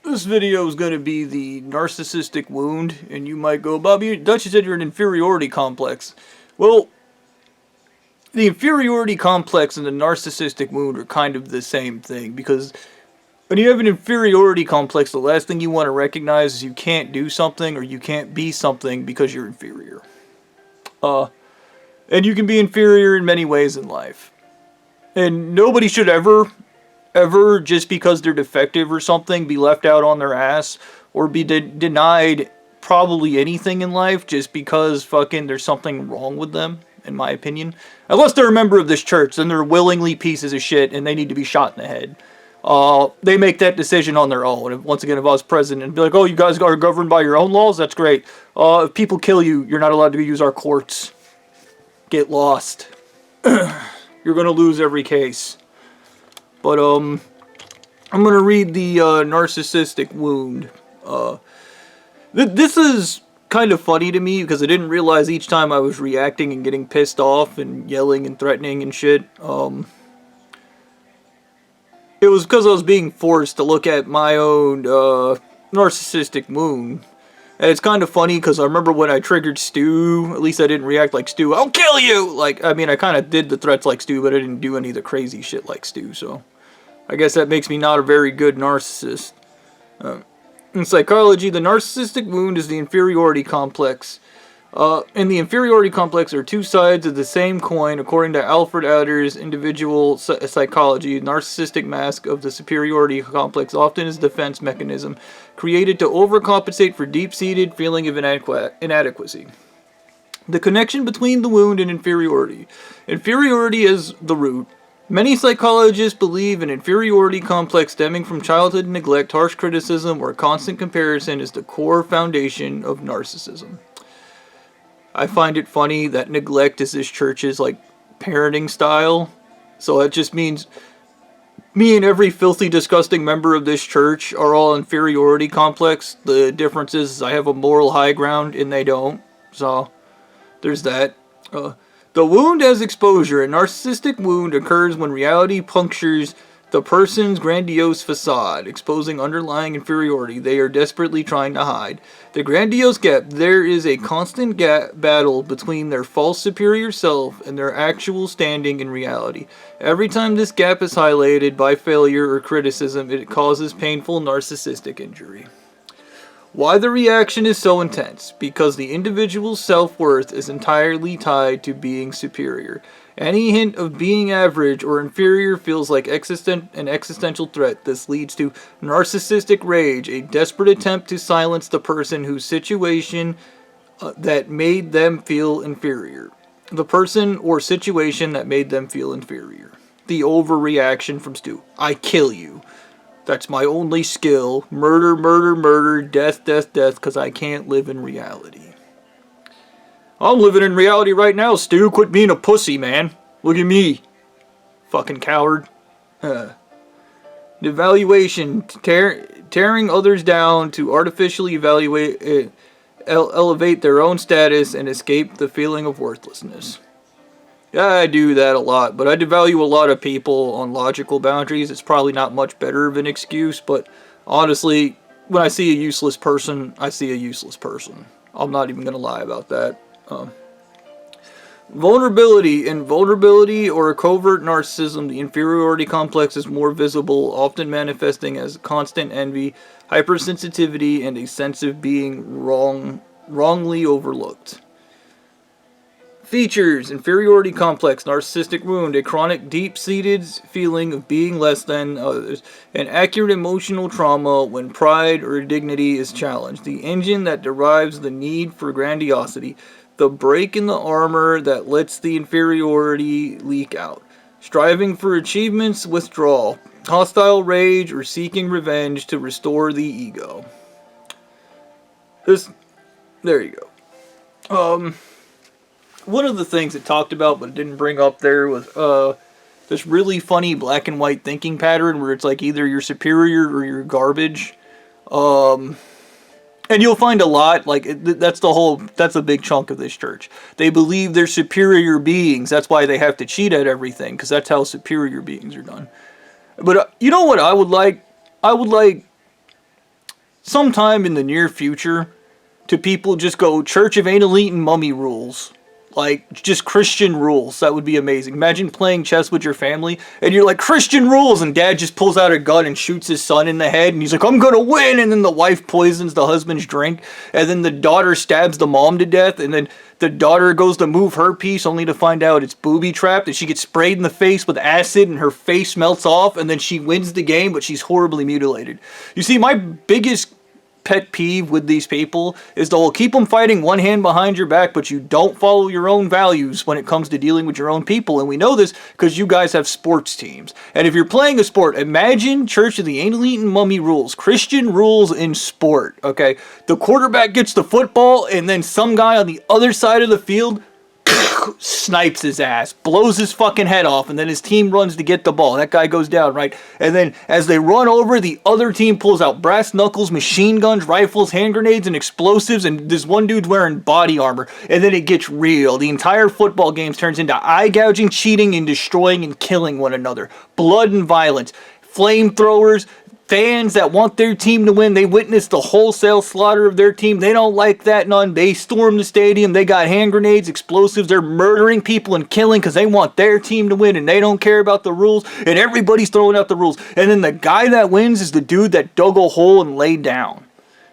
This video is going to be the narcissistic wound, and you might go, Bobby, Dutch said you're an inferiority complex. Well, the inferiority complex and the narcissistic wound are kind of the same thing, because when you have an inferiority complex, the last thing you want to recognize is you can't do something or you can't be something because you're inferior. And you can be inferior in many ways in life. And nobody should ever, just because they're defective or something, be left out on their ass or be denied probably anything in life just because fucking there's something wrong with them, in my opinion. Unless they're a member of this church, then they're willingly pieces of shit and they need to be shot in the head. They make that decision on their own. And once again, if I was president and be like, oh, you guys are governed by your own laws, that's great. If people kill you, you're not allowed to use our courts. Get lost. You're gonna lose every case. But, I'm gonna read the, narcissistic wound. This is kind of funny to me because I didn't realize each time I was reacting and getting pissed off and yelling and threatening and shit, it was because I was being forced to look at my own, narcissistic wound. And it's kind of funny because I remember when I triggered Stu, at least I didn't react like Stu, I'll kill you! Like, I mean, I kind of did the threats like Stu, but I didn't do any of the crazy shit like Stu, so I guess that makes me not a very good narcissist. In psychology, the narcissistic wound is the inferiority complex. And the inferiority complex are two sides of the same coin, according to Alfred Adler's individual psychology. Narcissistic mask of the superiority complex often is a defense mechanism created to overcompensate for deep-seated feeling of inadequacy. The connection between the wound and inferiority. Inferiority is the root. Many psychologists believe an inferiority complex stemming from childhood neglect, harsh criticism, or constant comparison is the core foundation of narcissism. I find it funny that neglect is this church's, like, parenting style. So that just means me and every filthy, disgusting member of this church are all inferiority complex. The difference is I have a moral high ground and they don't. So, there's that. The wound as exposure. A narcissistic wound occurs when reality punctures the person's grandiose facade, exposing underlying inferiority they are desperately trying to hide. The grandiose gap. There is a constant battle between their false superior self and their actual standing in reality. Every time this gap is highlighted by failure or criticism, it causes painful narcissistic injury. Why the reaction is so intense? Because the individual's self-worth is entirely tied to being superior. Any hint of being average or inferior feels like an existential threat. This leads to narcissistic rage, a desperate attempt to silence the person whose situation that made them feel inferior. The person or situation that made them feel inferior. The overreaction from Stu. I kill you. That's my only skill. Murder, murder, murder, death, death, death, because I can't live in reality. I'm living in reality right now, Stu. Quit being a pussy, man. Look at me. Fucking coward. Devaluation. Tearing others down to artificially elevate their own status and escape the feeling of worthlessness. Yeah, I do that a lot, but I devalue a lot of people on logical boundaries. It's probably not much better of an excuse, but honestly, when I see a useless person, I see a useless person. I'm not even going to lie about that. Vulnerability. In vulnerability or a covert narcissism, the inferiority complex is more visible, often manifesting as constant envy, hypersensitivity, and a sense of being wrongly overlooked. Features. Inferiority complex, narcissistic wound, a chronic deep-seated feeling of being less than others, an accurate emotional trauma when pride or dignity is challenged, the engine that derives the need for grandiosity, the break in the armor that lets the inferiority leak out, striving for achievements, withdrawal, hostile rage, or seeking revenge to restore the ego. There you go. One of the things it talked about but didn't bring up there was this really funny black and white thinking pattern where it's like either you're superior or you're garbage. And you'll find a lot, like, that's a big chunk of this church. They believe they're superior beings. That's why they have to cheat at everything, because that's how superior beings are done. But you know what I would like? I would like sometime in the near future, to people just go Church of Anal Eating Mummy rules. Like, just Christian rules. That would be amazing. Imagine playing chess with your family, and you're like, Christian rules! And dad just pulls out a gun and shoots his son in the head, and he's like, I'm gonna win! And then the wife poisons the husband's drink, and then the daughter stabs the mom to death, and then the daughter goes to move her piece, only to find out it's booby-trapped, and she gets sprayed in the face with acid, and her face melts off, and then she wins the game, but she's horribly mutilated. You see, my biggest pet peeve with these people is the whole keep them fighting one hand behind your back, but you don't follow your own values when it comes to dealing with your own people. And we know this because you guys have sports teams. And if you're playing a sport, imagine Church of the Anal Eating Mummy rules, Christian rules in sport, okay? The quarterback gets the football, and then some guy on the other side of the field snipes his ass, blows his fucking head off, and then his team runs to get the ball. That guy goes down, right? And then as they run over, the other team pulls out brass knuckles, machine guns, rifles, hand grenades, and explosives, and this one dude's wearing body armor. And then it gets real. The entire football game turns into eye gouging, cheating, and destroying and killing one another. Blood and violence. Flamethrowers. Fans that want their team to win, they witness the wholesale slaughter of their team. They don't like that none. They storm the stadium. They got hand grenades, explosives. They're murdering people and killing because they want their team to win, and they don't care about the rules, and everybody's throwing out the rules. And then the guy that wins is the dude that dug a hole and laid down.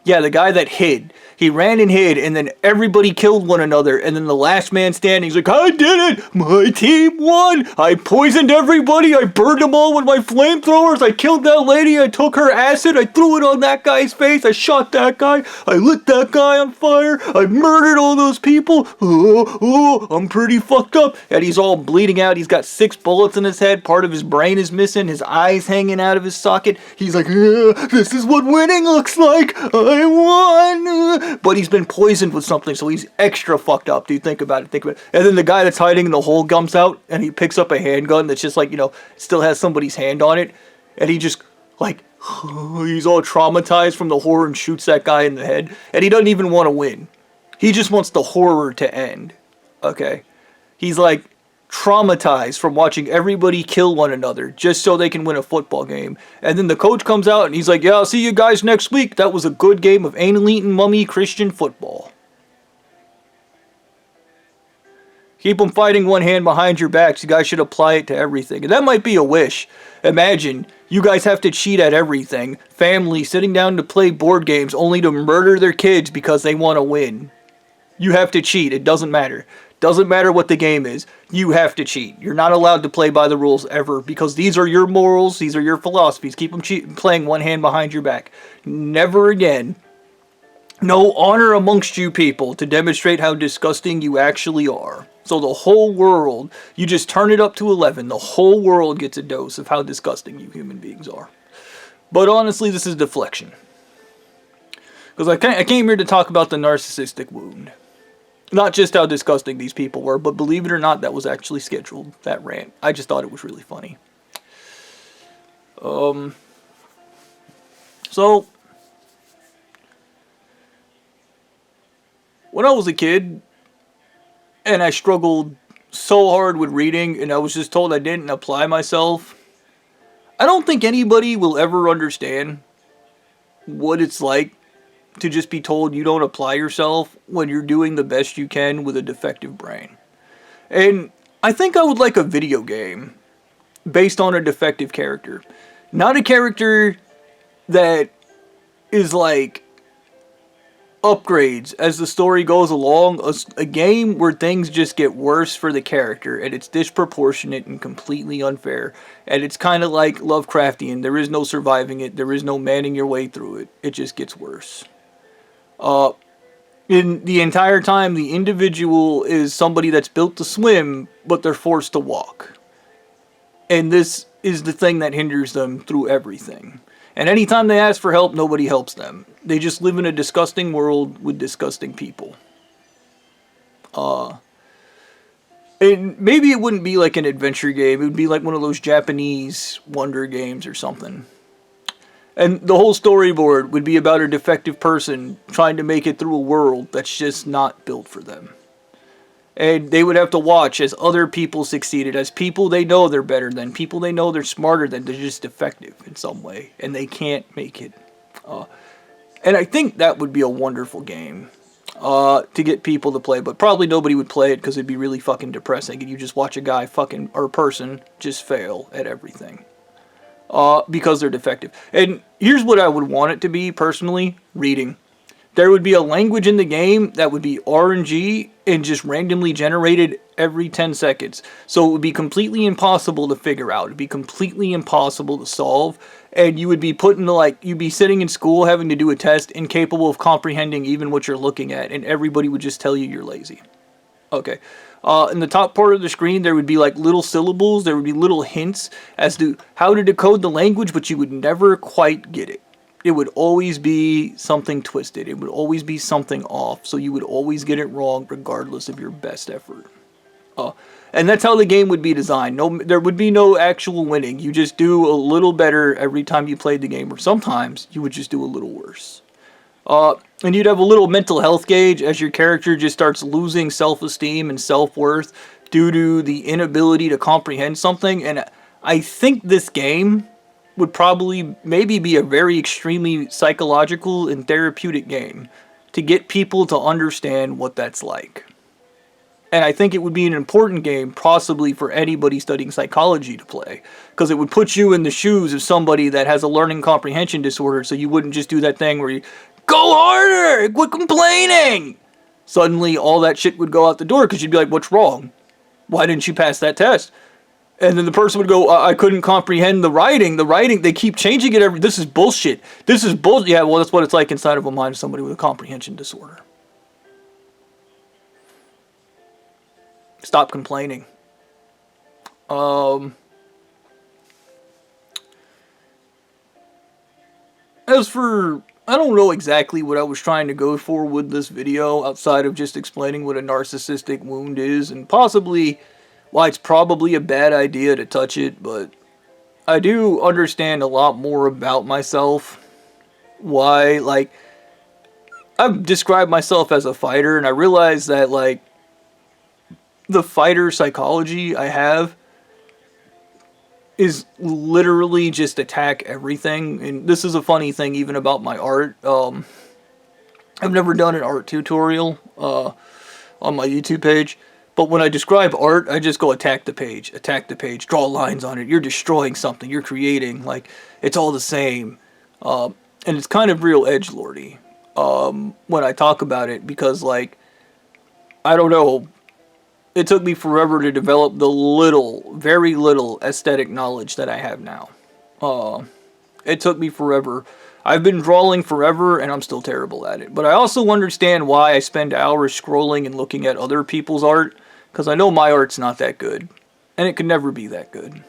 Yeah, the guy that hid. He ran and hid, and then everybody killed one another, and then the last man standing is like, I did it! My team won! I poisoned everybody! I burned them all with my flamethrowers! I killed that lady! I took her acid! I threw it on that guy's face! I shot that guy! I lit that guy on fire! I murdered all those people! I'm pretty fucked up! And he's all bleeding out. He's got 6 bullets in his head. Part of his brain is missing. His eye's hanging out of his socket. He's like, this is what winning looks like! I won! But he's been poisoned with something, so he's extra fucked up. Dude, think about it. And then the guy that's hiding in the hole comes out, and he picks up a handgun that's just like, still has somebody's hand on it. And he just, like, he's all traumatized from the horror and shoots that guy in the head. And he doesn't even want to win. He just wants the horror to end. Okay? He's, like, traumatized from watching everybody kill one another just so they can win a football game. And then the coach comes out and he's like, yeah, I'll see you guys next week. That was a good game of anal eating mummy Christian football. Keep them fighting one hand behind your backs. You guys should apply it to everything. And that might be a wish. Imagine you guys have to cheat at everything. Family sitting down to play board games only to murder their kids because they want to win. You have to cheat. It doesn't matter. Doesn't matter what the game is. You have to cheat. You're not allowed to play by the rules ever because these are your morals. These are your philosophies. Keep them playing one hand behind your back. Never again. No honor amongst you people to demonstrate how disgusting you actually are. So the whole world, you just turn it up to 11. The whole world gets a dose of how disgusting you human beings are. But honestly, this is deflection. Because I came here to talk about the narcissistic wound. Not just how disgusting these people were, but believe it or not, that was actually scheduled, that rant. I just thought it was really funny. So, when I was a kid, and I struggled so hard with reading, and I was just told I didn't apply myself, I don't think anybody will ever understand what it's like to just be told you don't apply yourself when you're doing the best you can with a defective brain. And I think I would like a video game based on a defective character. Not a character that is like upgrades as the story goes along. A game where things just get worse for the character and it's disproportionate and completely unfair. And it's kind of like Lovecraftian. There is no surviving it. There is no manning your way through it. It just gets worse. In the entire time, the individual is somebody that's built to swim, but they're forced to walk. And this is the thing that hinders them through everything. And anytime they ask for help, nobody helps them. They just live in a disgusting world with disgusting people. And maybe it wouldn't be like an adventure game. It would be like one of those Japanese wonder games or something. And the whole storyboard would be about a defective person trying to make it through a world that's just not built for them. And they would have to watch as other people succeeded, as people they know they're better than, people they know they're smarter than, they're just defective in some way, and they can't make it. And I think that would be a wonderful game to get people to play, but probably nobody would play it because it'd be really fucking depressing, and you just watch a guy fucking, or a person, just fail at everything. Because they're defective. And here's what I would want it to be, personally, reading. There would be a language in the game that would be RNG and just randomly generated every 10 seconds. So it would be completely impossible to figure out. It would be completely impossible to solve. And you would be put in you'd be sitting in school having to do a test, incapable of comprehending even what you're looking at. And everybody would just tell you you're lazy. Okay. In the top part of the screen, there would be like little syllables. There would be little hints as to how to decode the language, but you would never quite get it. It would always be something twisted. It would always be something off. So you would always get it wrong regardless of your best effort. And that's how the game would be designed. There would be no actual winning. You just do a little better every time you played the game. Or sometimes you would just do a little worse. And you'd have a little mental health gauge as your character just starts losing self-esteem and self-worth due to the inability to comprehend something. And I think this game would probably maybe be a very extremely psychological and therapeutic game to get people to understand what that's like. And I think it would be an important game possibly for anybody studying psychology to play, because it would put you in the shoes of somebody that has a learning comprehension disorder, so you wouldn't just do that thing where you go harder, quit complaining. Suddenly all that shit would go out the door because you'd be like, what's wrong? Why didn't you pass that test? And then the person would go, I couldn't comprehend the writing. They keep changing it this is bullshit. This is bullshit. Yeah, well, that's what it's like inside of a mind of somebody with a comprehension disorder. Stop complaining. As for, I don't know exactly what I was trying to go for with this video outside of just explaining what a narcissistic wound is and possibly why it's probably a bad idea to touch it, but I do understand a lot more about myself. Why, I've described myself as a fighter, and I realize that, the fighter psychology I have is literally just attack everything. And this is a funny thing even about my art. I've never done an art tutorial on my YouTube page. But when I describe art, I just go attack the page, draw lines on it. You're destroying something, you're creating, it's all the same. And it's kind of real edgelordy when I talk about it because, I don't know, it took me forever to develop the very little aesthetic knowledge that I have now. It took me forever. I've been drawing forever, and I'm still terrible at it. But I also understand why I spend hours scrolling and looking at other people's art, because I know my art's not that good, and it could never be that good.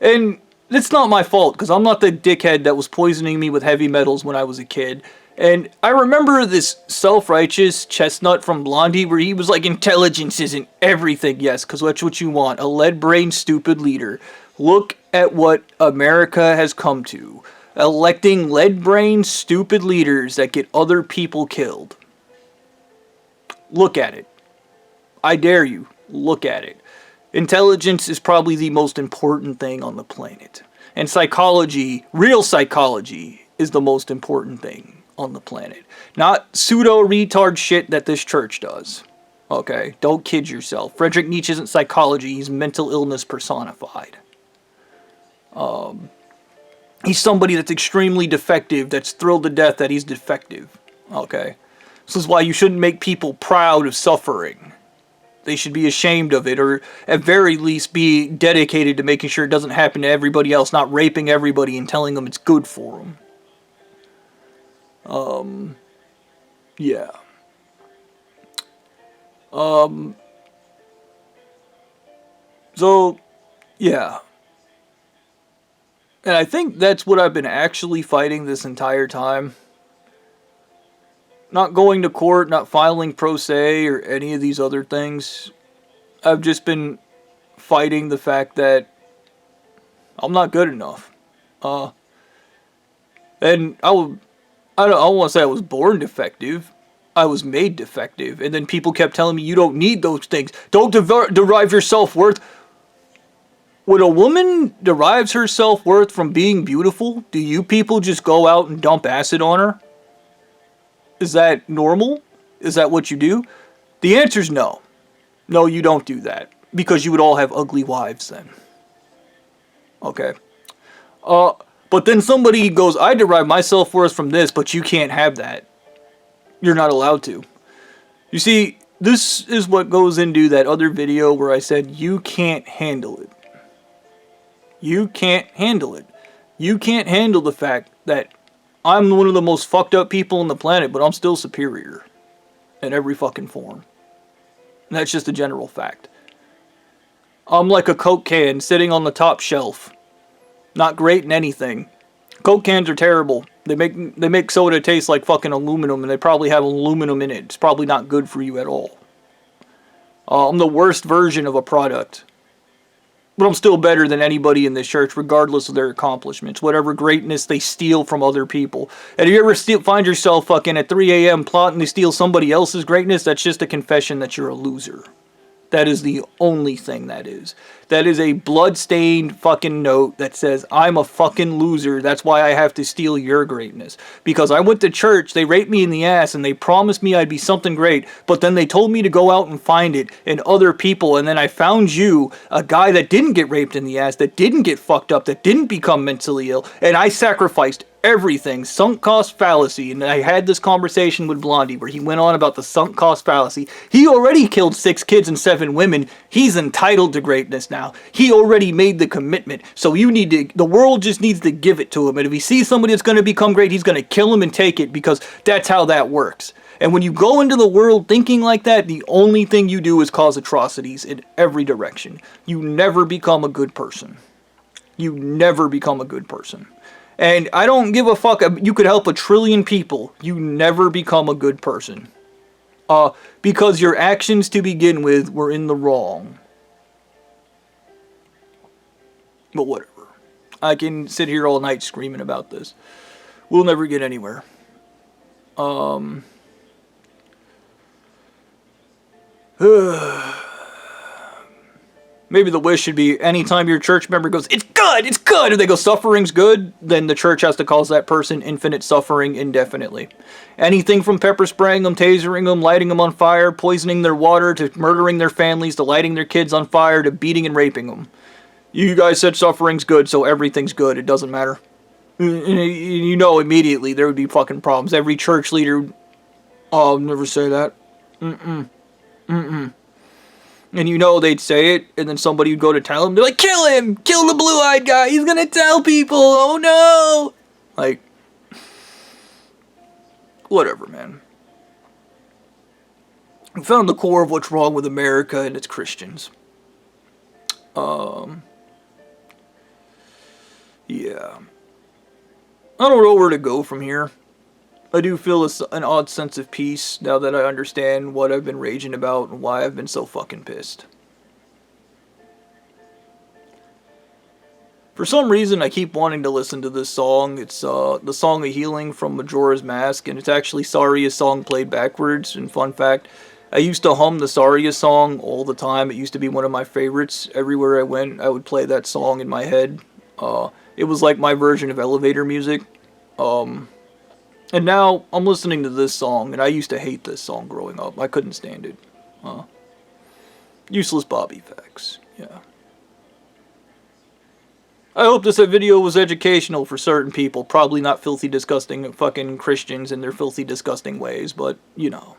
And it's not my fault, because I'm not the dickhead that was poisoning me with heavy metals when I was a kid. And I remember this self-righteous chestnut from Blondie where he was like, intelligence isn't everything. Yes, because that's what you want. A lead-brained, stupid leader. Look at what America has come to. Electing lead-brained, stupid leaders that get other people killed. Look at it. I dare you. Look at it. Intelligence is probably the most important thing on the planet. And psychology, real psychology, is the most important thing on the planet. Not pseudo-retard shit that this church does. Okay? Don't kid yourself. Friedrich Nietzsche isn't psychology. He's mental illness personified. He's somebody that's extremely defective, that's thrilled to death that he's defective. Okay? This is why you shouldn't make people proud of suffering. They should be ashamed of it, or at very least be dedicated to making sure it doesn't happen to everybody else, not raping everybody and telling them it's good for them. Yeah. So, yeah. And I think that's what I've been actually fighting this entire time. Not going to court, not filing pro se, or any of these other things. I've just been fighting the fact that I'm not good enough. And I don't want to say I was born defective. I was made defective. And then people kept telling me, you don't need those things. Don't derive your self-worth. When a woman derives her self-worth from being beautiful, do you people just go out and dump acid on her? Is that normal? Is that what you do? The answer is no. No, you don't do that. Because you would all have ugly wives then. Okay. But then somebody goes, I derive my self-worth from this, but you can't have that. You're not allowed to. You see, this is what goes into that other video where I said you can't handle it. You can't handle it. You can't handle the fact that I'm one of the most fucked up people on the planet, but I'm still superior. In every fucking form. And that's just a general fact. I'm like a Coke can sitting on the top shelf. Not great in anything. Coke cans are terrible. They make soda taste like fucking aluminum, and they probably have aluminum in it. It's probably not good for you at all. I'm the worst version of a product. But I'm still better than anybody in this church, regardless of their accomplishments. Whatever greatness they steal from other people. And if you ever find yourself fucking at 3 a.m. plotting to steal somebody else's greatness, that's just a confession that you're a loser. That is the only thing that is. That is a blood-stained fucking note that says, I'm a fucking loser. That's why I have to steal your greatness. Because I went to church, they raped me in the ass, and they promised me I'd be something great. But then they told me to go out and find it in other people. And then I found you, a guy that didn't get raped in the ass, that didn't get fucked up, that didn't become mentally ill. And I sacrificed everything. Sunk cost fallacy. And I had this conversation with Blondie where he went on about the sunk cost fallacy. He already killed 6 kids and 7 women. He's entitled to greatness now. He already made the commitment. So the world just needs to give it to him. And if he sees somebody that's going to become great, he's going to kill him and take it, because that's how that works. And when you go into the world thinking like that, the only thing you do is cause atrocities in every direction. You never become a good person. You never become a good person. And I don't give a fuck. You could help 1 trillion people. You never become a good person. Because your actions to begin with were in the wrong. But whatever. I can sit here all night screaming about this. We'll never get anywhere. Maybe the wish should be, anytime your church member goes, it's good, and they go, suffering's good, then the church has to cause that person infinite suffering indefinitely. Anything from pepper spraying them, tasering them, lighting them on fire, poisoning their water, to murdering their families, to lighting their kids on fire, to beating and raping them. You guys said suffering's good, so everything's good, it doesn't matter. You know immediately there would be fucking problems. Every church leader, I'll never say that. And you know they'd say it, and then somebody would go to tell him, they're like, kill him! Kill the blue-eyed guy! He's gonna tell people! Oh no! Like, whatever, man. We found the core of what's wrong with America, and it's Christians. Yeah. I don't know where to go from here. I do feel an odd sense of peace now that I understand what I've been raging about and why I've been so fucking pissed. For some reason, I keep wanting to listen to this song. It's the Song of Healing from Majora's Mask, and it's actually Saria's song played backwards. And fun fact, I used to hum the Saria song all the time. It used to be one of my favorites. Everywhere I went, I would play that song in my head. It was like my version of elevator music. And now I'm listening to this song, and I used to hate this song growing up. I couldn't stand it. Useless Bobby facts. Yeah. I hope this video was educational for certain people. Probably not filthy, disgusting fucking Christians in their filthy, disgusting ways, but, you know.